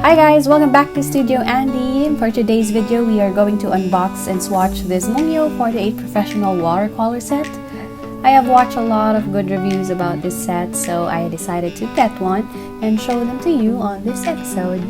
Hi guys, welcome back to Studio Andy. For today's video, we are going to unbox and swatch this Mungyo 48 Professional Watercolor Set. I have watched a lot of good reviews about this set, so I decided to get one and show them to you on this episode.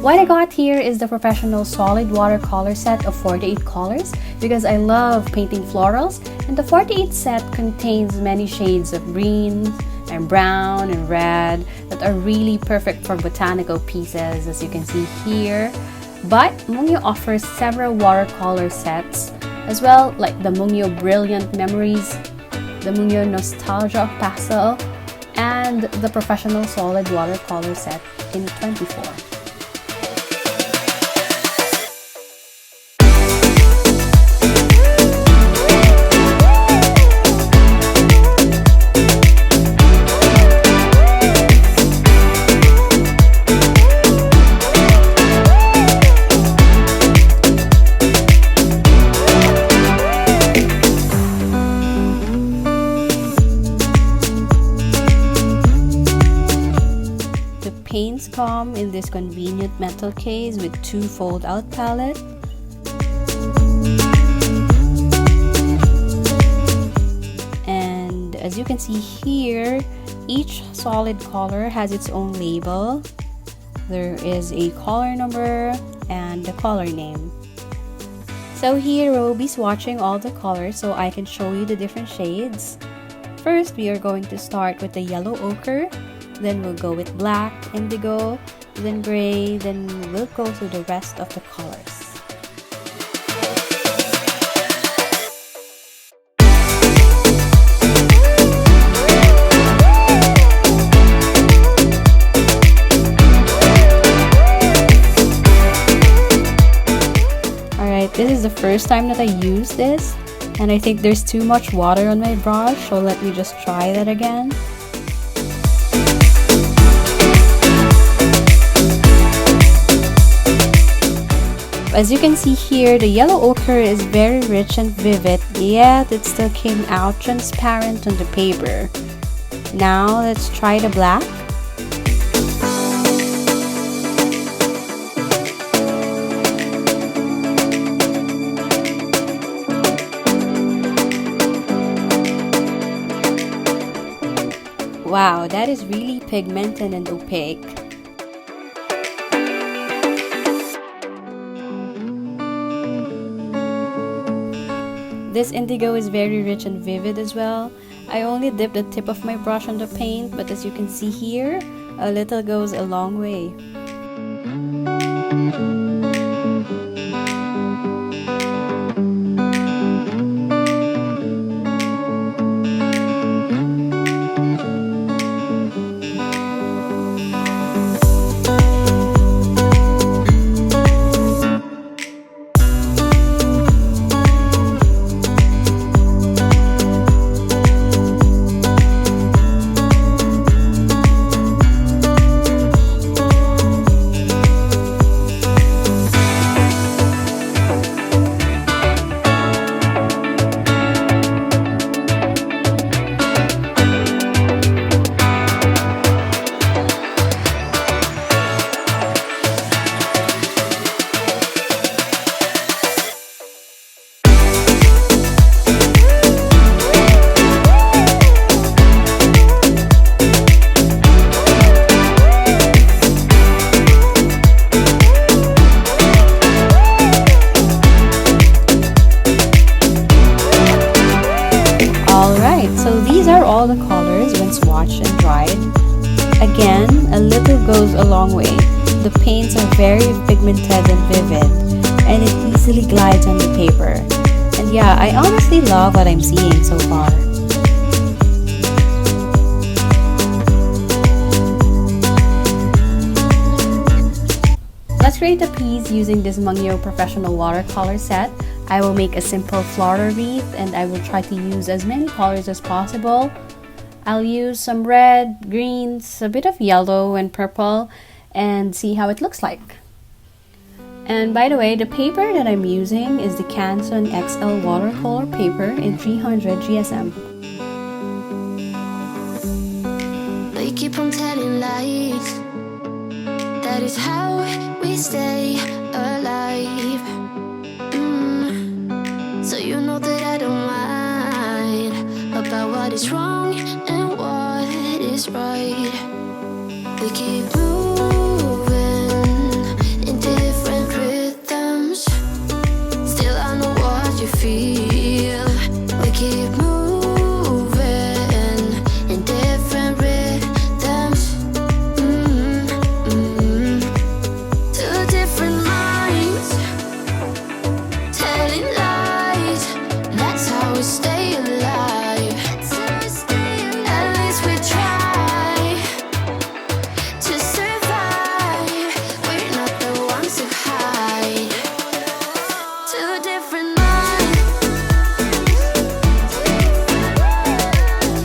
What I got here is the Professional Solid Watercolor Set of 48 colors because I love painting florals, and the 48 set contains many shades of green and brown and red that are really perfect for botanical pieces, as you can see here. But Mungyo offers several watercolor sets as well, like the Mungyo Brilliant Memories, the Mungyo Nostalgia of Pastel, and the Professional Solid Watercolor Set in 24. Paints come in this convenient metal case with two fold-out palette. And as you can see here, each solid color has its own label. There is a color number and the color name. So here we'll be swatching all the colors so I can show you the different shades. First, we are going to start with the yellow ochre. Then we'll go with black, indigo, then gray, then we'll go through the rest of the colors. Alright, this is the first time that I use this, and I think there's too much water on my brush, so let me just try that again. As you can see here, the yellow ochre is very rich and vivid, yet it still came out transparent on the paper. Now let's try the black. Wow, that is really pigmented and opaque. This indigo is very rich and vivid as well. I only dipped the tip of my brush on the paint, but as you can see here, a little goes a long way. So these are all the colors when swatched and dried. Again, a little goes a long way. The paints are very pigmented and vivid, and it easily glides on the paper. And yeah, I honestly love what I'm seeing so far. Let's create a piece using this Mungyo Professional Watercolor Set. I will make a simple floral wreath, and I will try to use as many colors as possible. I'll use some red, greens, a bit of yellow and purple, and see how it looks like. And by the way, the paper that I'm using is the Canson XL watercolor paper in 300 GSM. We keep on telling lies. That is how we stay alive. So you know that I don't mind about what is wrong and what is right. We keep moving in different rhythms. Still I know what you feel. We keep moving in different rhythms. Two different minds telling lies. That's how we stay alive. At least we try to survive. We're not the ones who hide. Two different minds.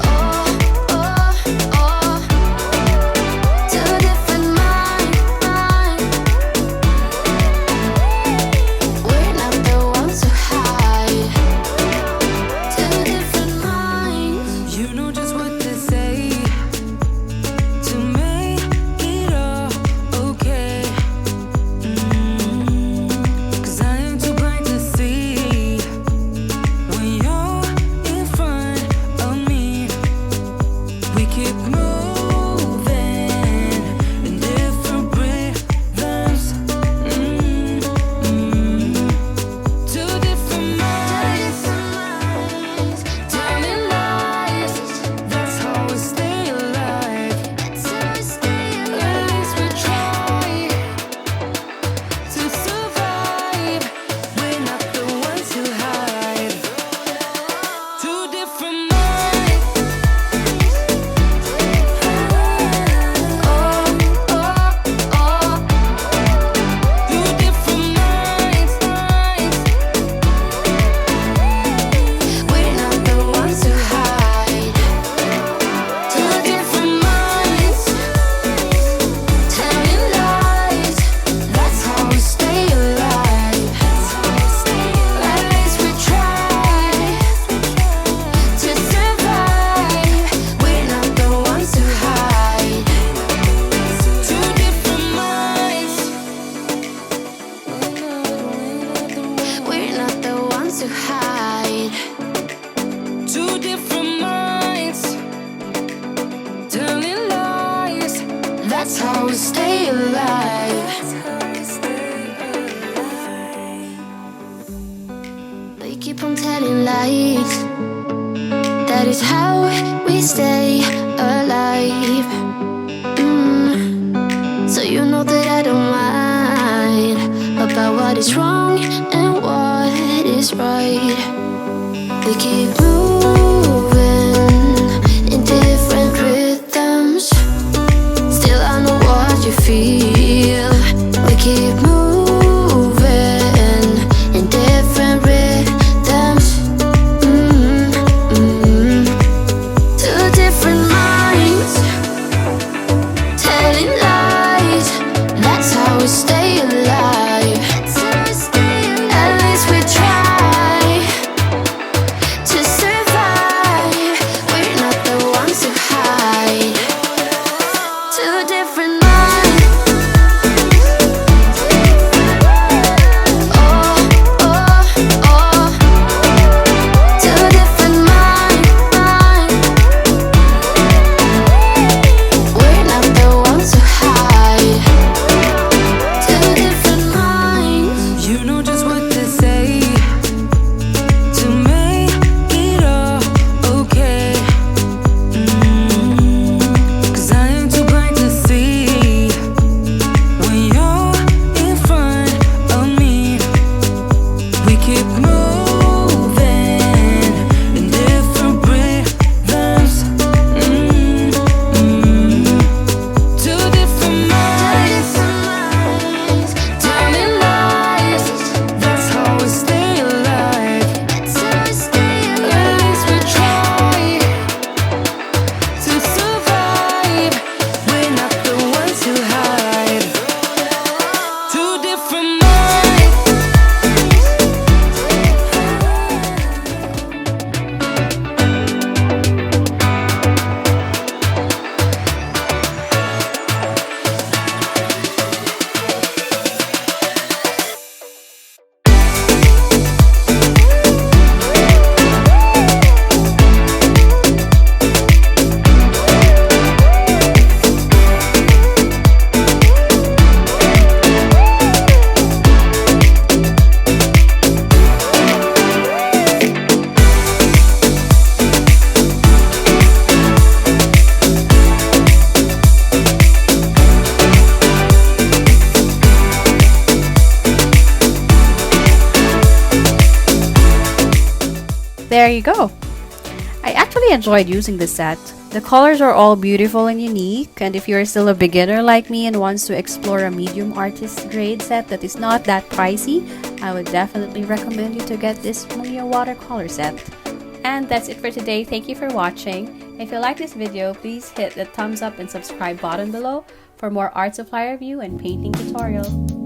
Oh, oh, oh. Two different minds. We're not the ones who hide. Two different minds. You know just what to say to make it all okay. 'Cause I am too blind to see when you're in front of me. We keep moving in different rhythms. Two different minds telling lies. That's how we stay alive. At least we try to survive. We're not the ones who hide. Two different minds. Oh, oh, oh. Two different minds. We're not the ones who hide. Two different minds telling lies. That's how we stay alive. At least we try to survive. We're not the ones who hide. Two different minds. We're not the ones who hide. Two different minds telling lies. That's how we stay alive. We keep on telling lies. That is how we stay alive. So you know that I don't mind about what is wrong and what is right. We keep moving in different rhythms. Still I know what you feel. We keep moving in different rhythms. Two different minds telling lies. That's how we stay alive. At least we try to survive. We're not the ones who hide. Two different minds. there you go. I actually enjoyed using this set. The colors are all beautiful and unique, and if you're still a beginner like me and wants to explore a medium artist grade set that is not that pricey, I would definitely recommend you to get this Mungyo Watercolor set. And that's it for today. Thank you for watching. If you like this video, please hit the thumbs up and subscribe button below for more art supply review and painting tutorial.